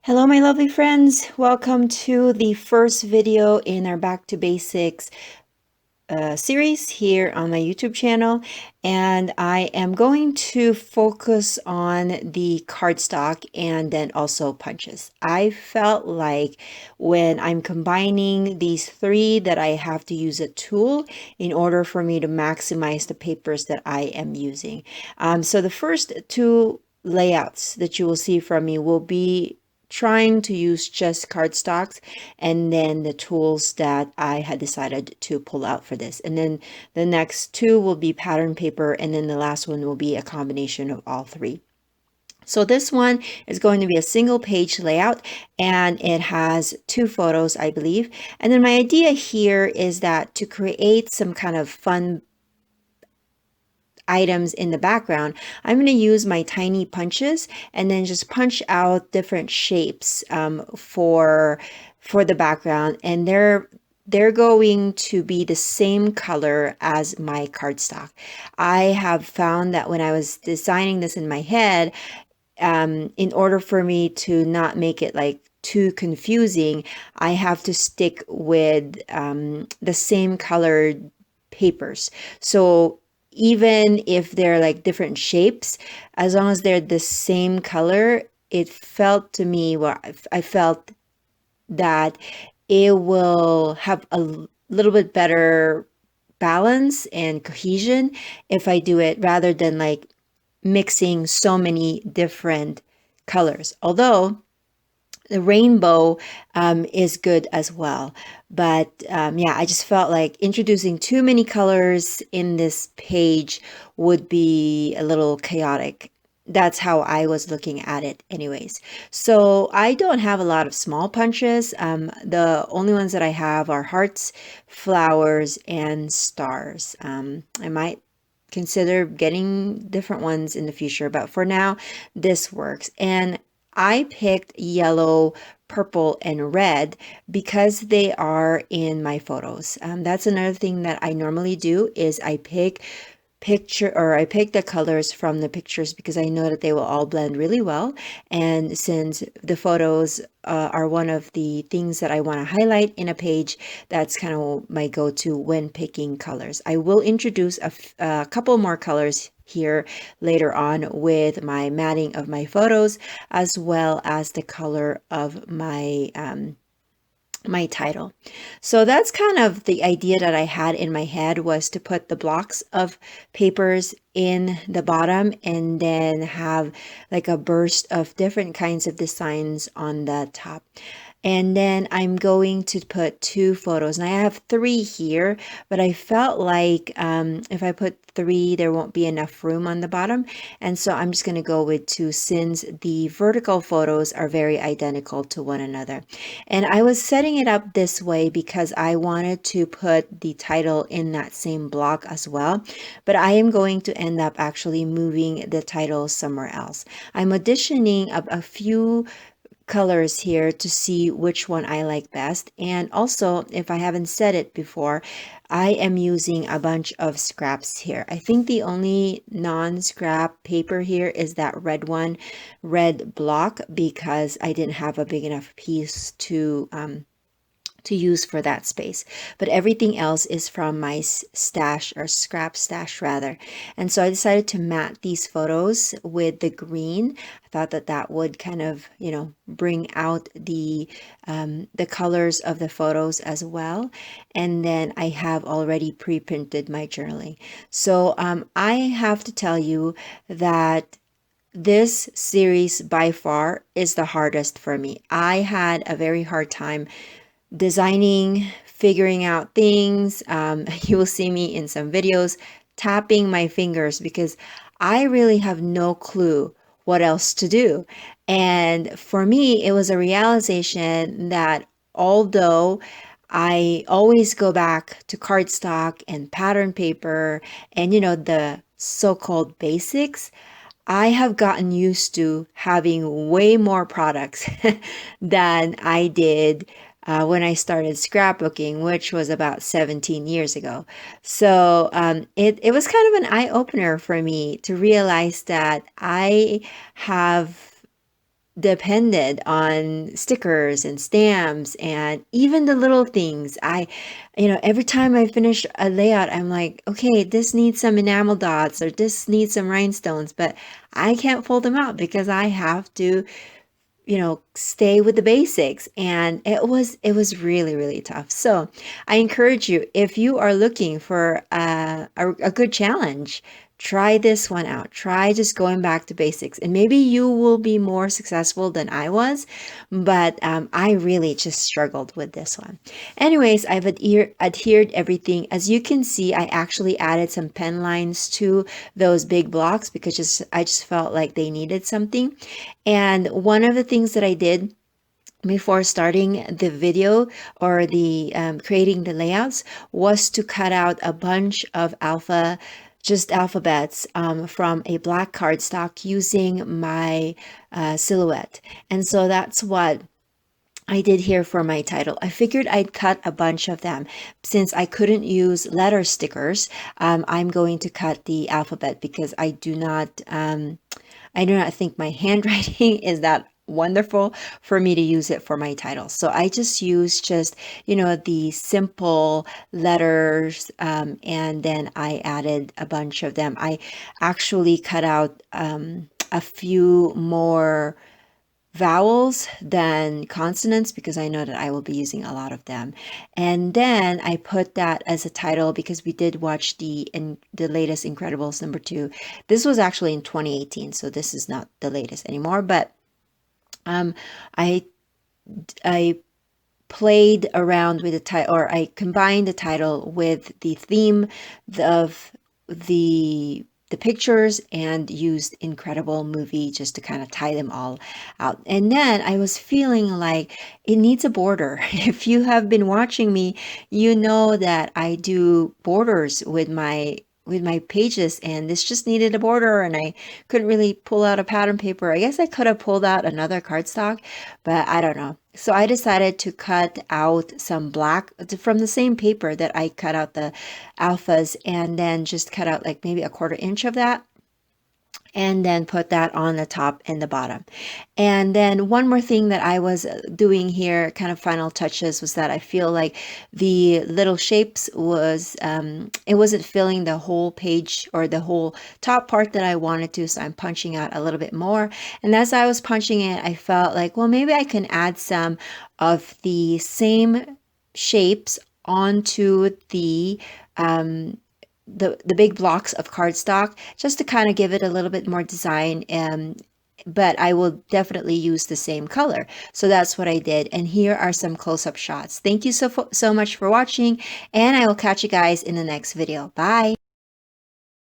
Hello, my lovely friends. Welcome to the first video in our Back to Basics series here on my YouTube channel. And I am going to focus on the cardstock and then also punches. I felt like when I'm combining these three that I have to use a tool in order for me to maximize the papers that I am using. So the first two layouts that you will see from me will be trying to use just cardstocks and then the tools that I had decided to pull out for this. And then the next two will be pattern paper, and then the last one will be a combination of all three. So this one is going to be a single page layout, and it has two photos, I believe. And then my idea here is that to create some kind of fun items in the background, I'm going to use my tiny punches and then just punch out different shapes for the background, and they're going to be the same color as my cardstock. I have found that when I was designing this in my head, in order for me to not make it like too confusing, I have to stick with the same colored papers. So even if they're like different shapes, as long as they're the same color, it felt to me, well, I felt that it will have a little bit better balance and cohesion if I do it rather than like mixing so many different colors. Although the rainbow is good as well. But yeah, I just felt like introducing too many colors in this page would be a little chaotic. That's how I was looking at it anyways. So I don't have a lot of small punches. The only ones that I have are hearts, flowers, and stars. I might consider getting different ones in the future, but for now, this works. And I picked yellow, purple, and red because they are in my photos. That's another thing that I normally do is I pick the colors from the pictures because I know that they will all blend really well. And since the photos are one of the things that I want to highlight in a page, that's kind of my go-to when picking colors. I will introduce a couple more colors here later on with my matting of my photos, as well as the color of my title. So that's kind of the idea that I had in my head, was to put the blocks of papers in the bottom and then have like a burst of different kinds of designs on the top. And then I'm going to put two photos, and I have three here, but I felt like if I put three, there won't be enough room on the bottom. And so I'm just going to go with two since the vertical photos are very identical to one another. And I was setting it up this way because I wanted to put the title in that same block as well. But I am going to end up actually moving the title somewhere else. I'm auditioning a few colors here to see which one I like best. And also, if I haven't said it before, I am using a bunch of scraps here. I think the only non-scrap paper here is that red one, red block, because I didn't have a big enough piece to use for that space. But everything else is from my stash, or scrap stash rather. And so I decided to mat these photos with the green. I thought that that would kind of, bring out the colors of the photos as well. And then I have already pre-printed my journaling. So I have to tell you that this series by far is the hardest for me. I had a very hard time designing, figuring out things. You will see me in some videos tapping my fingers because I really have no clue what else to do. And for me, it was a realization that although I always go back to cardstock and pattern paper and, the so-called basics, I have gotten used to having way more products than I did when I started scrapbooking, which was about 17 years ago. So it was kind of an eye opener for me to realize that I have depended on stickers and stamps and even the little things. Every time I finish a layout, I'm like, okay, this needs some enamel dots or this needs some rhinestones, but I can't pull them out because I have to stay with the basics. And it was really, really tough. So I encourage you, if you are looking for a good challenge, try this one out. Try just going back to basics, and maybe you will be more successful than I was. But I really just struggled with this one. Anyways, I've adhered everything. As you can see, I actually added some pen lines to those big blocks because I just felt like they needed something. And one of the things that I did before starting the video or the creating the layouts was to cut out a bunch of just alphabets from a black cardstock using my silhouette. And so that's what I did here for my title. I figured I'd cut a bunch of them. Since I couldn't use letter stickers, I'm going to cut the alphabet because I do not think my handwriting is that wonderful for me to use it for my title. So I just use the simple letters, and then I added a bunch of them. I actually cut out a few more vowels than consonants because I know that I will be using a lot of them. And then I put that as a title because we did watch the latest Incredibles #2. This was actually in 2018, so this is not the latest anymore. But I played around with the title, or I combined the title with the theme of the pictures and used Incredible movie just to kind of tie them all out. And then I was feeling like it needs a border. If you have been watching me, you know that I do borders with my pages, and this just needed a border, and I couldn't really pull out a pattern paper. I guess I could have pulled out another cardstock, but I don't know. So I decided to cut out some black from the same paper that I cut out the alphas, and then just cut out like maybe a 1/4 inch of that, and then put that on the top and the bottom. And then one more thing that I was doing here, kind of final touches, was that I feel like the little shapes it wasn't filling the whole page or the whole top part that I wanted to, so I'm punching out a little bit more. And as I was punching it, I felt like, well, maybe I can add some of the same shapes onto the big blocks of cardstock, just to kind of give it a little bit more design. But I will definitely use the same color. So that's what I did. And here are some close-up shots. Thank you so much for watching, and I will catch you guys in the next video. Bye.